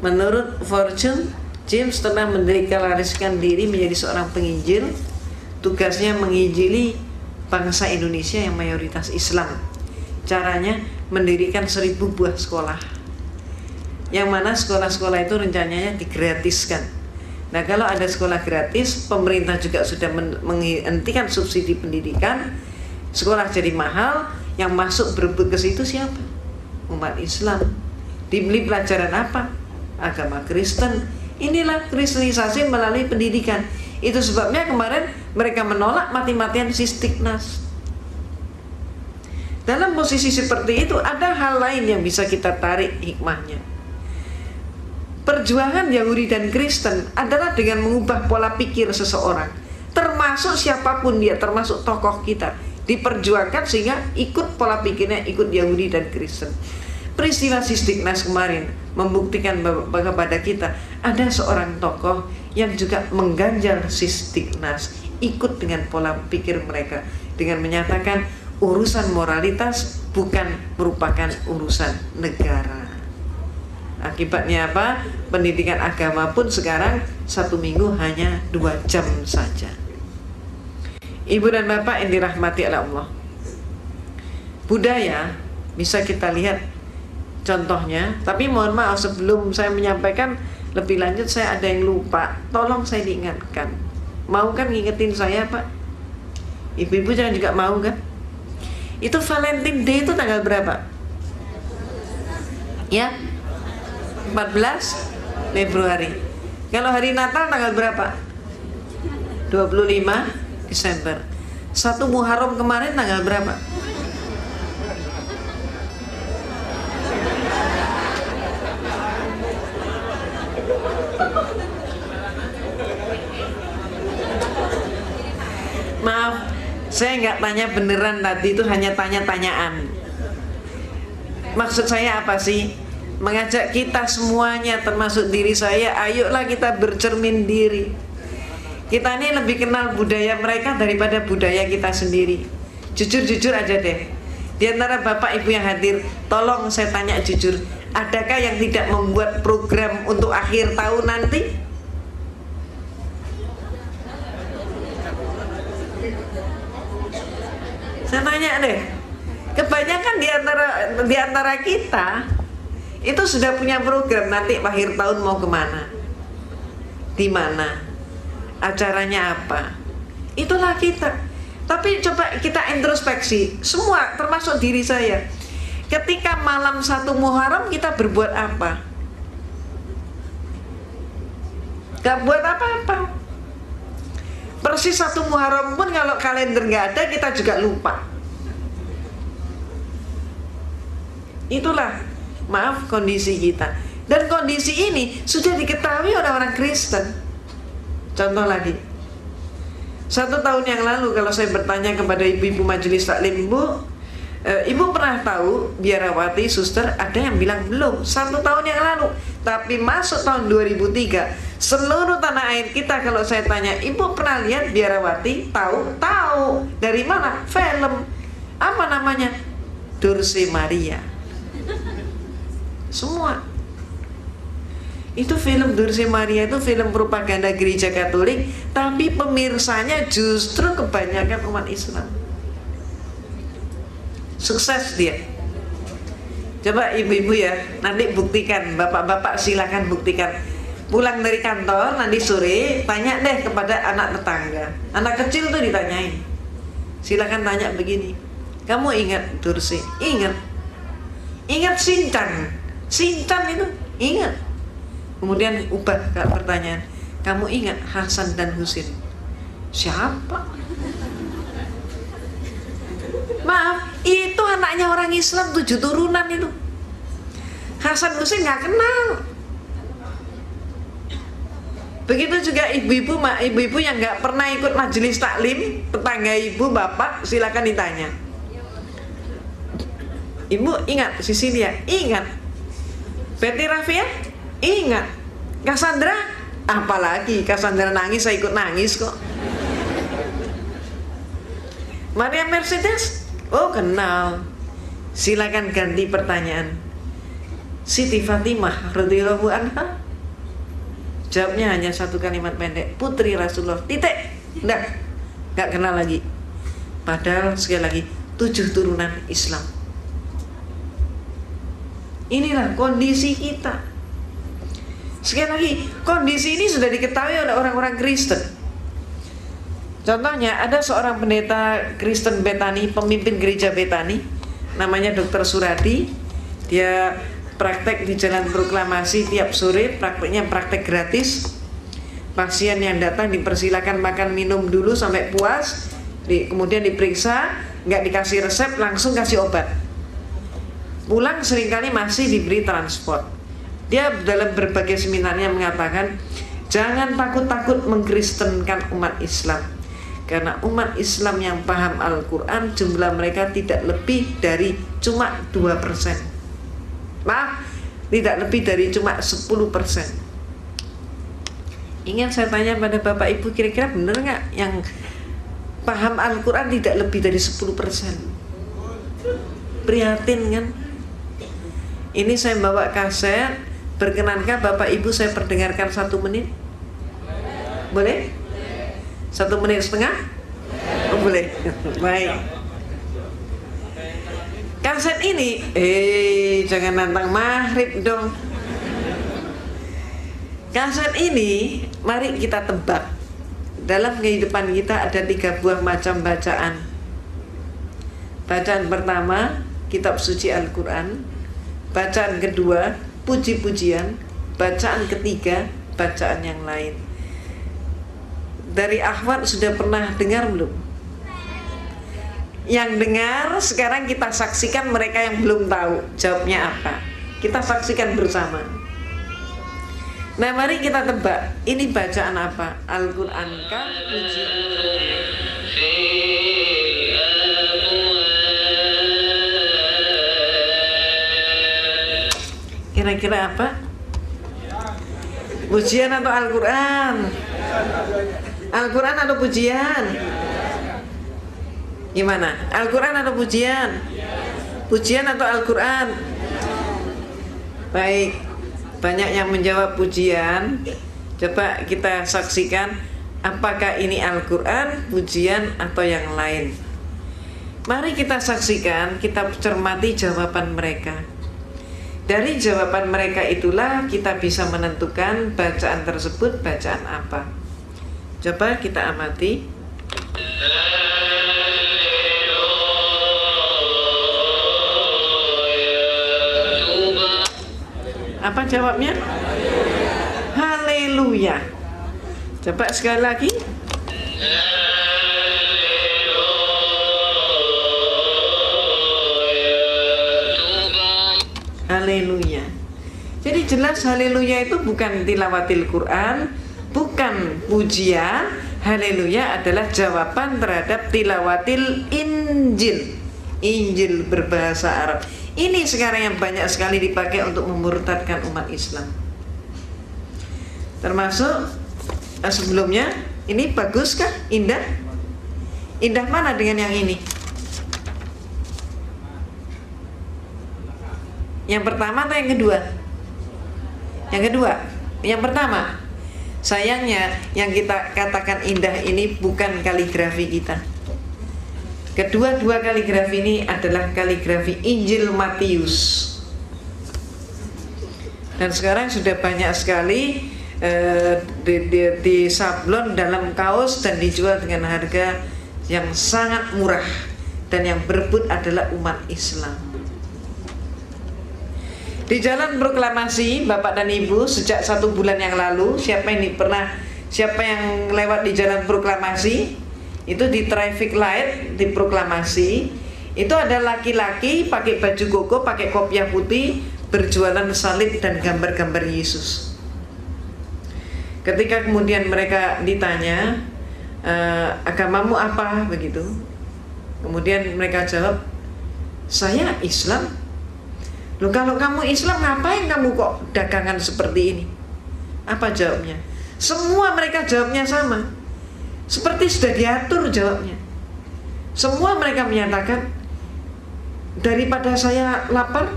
Menurut Fortune, James telah mendeklarasikan diri menjadi seorang penginjil. Tugasnya menginjili bangsa Indonesia yang mayoritas Islam. Caranya mendirikan 1000 buah sekolah, yang mana sekolah-sekolah itu rencananya digratiskan. Nah, kalau ada sekolah gratis, pemerintah juga sudah menghentikan subsidi pendidikan, sekolah jadi mahal, yang masuk berebut ke situ siapa? Umat Islam. Dibeli pelajaran apa? Agama Kristen. Inilah kristenisasi melalui pendidikan. Itu sebabnya kemarin mereka menolak mati-matian Sistiknas. Dalam posisi seperti itu ada hal lain yang bisa kita tarik hikmahnya. Perjuangan Yahudi dan Kristen adalah dengan mengubah pola pikir seseorang, termasuk siapapun dia, termasuk tokoh kita, diperjuangkan sehingga ikut pola pikirnya, ikut Yahudi dan Kristen. Peristiwa Sistiknas kemarin membuktikan kepada kita ada seorang tokoh yang juga mengganjal Sistiknas, ikut dengan pola pikir mereka dengan menyatakan urusan moralitas bukan merupakan urusan negara. Akibatnya apa? Pendidikan agama pun sekarang 1 minggu hanya 2 jam saja. Ibu dan bapak yang dirahmati oleh Allah, budaya bisa kita lihat contohnya. Tapi mohon maaf, sebelum saya menyampaikan lebih lanjut, saya ada yang lupa, tolong saya diingatkan. Mau kan ngingetin saya, Pak? Ibu-ibu jangan juga mau kan? Itu Valentine Day itu tanggal berapa? Ya, 14 Februari. Kalau hari Natal tanggal berapa? 25 Desember. 1 Muharram kemarin tanggal berapa? Maaf, saya nggak tanya beneran tadi, itu hanya tanya-tanyaan. Maksud saya apa sih? Mengajak kita semuanya, termasuk diri saya, ayolah kita bercermin diri. Kita ini lebih kenal budaya mereka daripada budaya kita sendiri. Jujur-jujur aja deh. Di antara bapak ibu yang hadir, tolong saya tanya jujur, adakah yang tidak membuat program untuk akhir tahun nanti? Saya tanya deh, kebanyakan di antara kita itu sudah punya program nanti akhir tahun mau kemana, di mana, acaranya apa. Itulah kita. Tapi coba kita introspeksi, semua termasuk diri saya. Ketika malam 1 Muharram kita berbuat apa? Gak buat apa-apa. Persis 1 Muharram pun kalau kalender nggak ada, kita juga lupa. Itulah, maaf, kondisi kita. Dan kondisi ini sudah diketahui oleh orang Kristen. Contoh lagi, 1 tahun yang lalu kalau saya bertanya kepada ibu-ibu majelis taklim, ibu pernah tahu biarawati, suster? Ada yang bilang belum, 1 tahun yang lalu. Tapi masuk tahun 2003, seluruh tanah air kita kalau saya tanya, ibu pernah lihat biarawati? Tahu? Tahu. Dari mana? Film. Apa namanya? Dulce Maria. Semua. Itu film Dulce Maria, itu film propaganda gereja Katolik, tapi pemirsanya justru kebanyakan umat Islam. Sukses dia. Coba ibu-ibu ya, nanti buktikan, bapak-bapak silakan buktikan. Pulang dari kantor nanti sore, tanya deh kepada anak tetangga. Anak kecil tuh ditanyain. Silakan tanya begini, kamu ingat Dulce? Ingat. Ingat Sinchan? Sinchan itu ingat. Kemudian ubah pertanyaan, kamu ingat Hasan dan Husin? Siapa? Maaf, itu anaknya orang Islam 7 turunan itu. Hasan Husin nggak kenal. Begitu juga ibu-ibu yang nggak pernah ikut majelis taklim, tetangga ibu, bapak, silakan ditanya. Ibu ingat Sisilia? Ingat. Betty Rafia? Ingat. Cassandra? Apalagi Cassandra nangis, saya ikut nangis kok. Maria Mercedes? Oh, kenal. Silakan ganti pertanyaan. Siti Fatimah radhiyallahu anha? Jawabnya hanya satu kalimat pendek, putri Rasulullah, titik. Udah, gak kenal lagi. Padahal sekali lagi 7 turunan Islam. Inilah kondisi kita. Sekali lagi, kondisi ini sudah diketahui oleh orang-orang Kristen. Contohnya, ada seorang pendeta Kristen Betani, pemimpin gereja Betani, namanya Dr. Suradi. Dia praktek di Jalan Proklamasi tiap sore, prakteknya praktek gratis. Pasien yang datang dipersilakan makan minum dulu sampai puas, kemudian diperiksa, nggak dikasih resep, langsung kasih obat. Pulang seringkali masih diberi transport. Dia dalam berbagai seminarnya mengatakan, jangan takut-takut mengkristenkan umat Islam, karena umat Islam yang paham Al-Quran jumlah mereka tidak lebih dari cuma 2%. Maaf, tidak lebih dari cuma 10%. Ingin saya tanya pada Bapak Ibu, kira-kira benar nggak yang paham Al-Quran tidak lebih dari 10%? Prihatin kan? Ini saya bawa kaset, berkenankah Bapak Ibu saya perdengarkan 1 menit? Boleh? 1 menit setengah? Oh, boleh. Baik. Kaset ini, jangan nantang maghrib dong. Kaset ini, mari kita tebak. Dalam kehidupan kita ada 3 buah macam bacaan. Bacaan pertama, kitab suci Al-Quran. Bacaan kedua, puji-pujian. Bacaan ketiga, bacaan yang lain. Dari akhwat sudah pernah dengar belum? Yang dengar, sekarang kita saksikan mereka yang belum tahu jawabnya apa. Kita saksikan bersama. Nah, mari kita tebak, ini bacaan apa? Al-Quran kah? Pujian? Kira-kira apa? Pujian atau Al-Quran? Al-Quran atau pujian? Gimana? Al-Quran atau pujian? Pujian atau Al-Quran? Baik, banyak yang menjawab pujian. Coba kita saksikan, apakah ini Al-Quran, pujian, atau yang lain. Mari kita saksikan, kita cermati jawaban mereka. Dari jawaban mereka itulah kita bisa menentukan bacaan tersebut bacaan apa. Coba kita amati. Apa jawabnya? Haleluya. Coba sekali lagi. Haleluya. Jadi jelas haleluya itu bukan tilawatil Quran, bukan pujian. Haleluya adalah jawaban terhadap tilawatil Injil. Injil berbahasa Arab. Ini sekarang yang banyak sekali dipakai untuk memurtadkan umat Islam. Termasuk sebelumnya, ini baguskah? Indah? Indah mana dengan yang ini? Yang pertama atau yang kedua? Yang kedua. Yang pertama. Sayangnya yang kita katakan indah ini bukan kaligrafi kita. Kedua-dua kaligrafi ini adalah kaligrafi Injil Matius. Dan sekarang sudah banyak sekali di sablon dalam kaos dan dijual dengan harga yang sangat murah. Dan yang berebut adalah umat Islam. Di Jalan Proklamasi, Bapak dan Ibu, sejak 1 bulan yang lalu, siapa yang lewat di Jalan Proklamasi, itu di traffic light di Proklamasi, itu ada laki-laki pakai baju koko, pakai kopiah putih, berjualan salib dan gambar-gambar Yesus. Ketika kemudian mereka ditanya, agamamu apa, begitu, kemudian mereka jawab, saya Islam. Loh, kalau kamu Islam, ngapain kamu kok dagangan seperti ini? Apa jawabnya? Semua mereka jawabnya sama, seperti sudah diatur jawabnya. Semua mereka menyatakan, daripada saya lapar,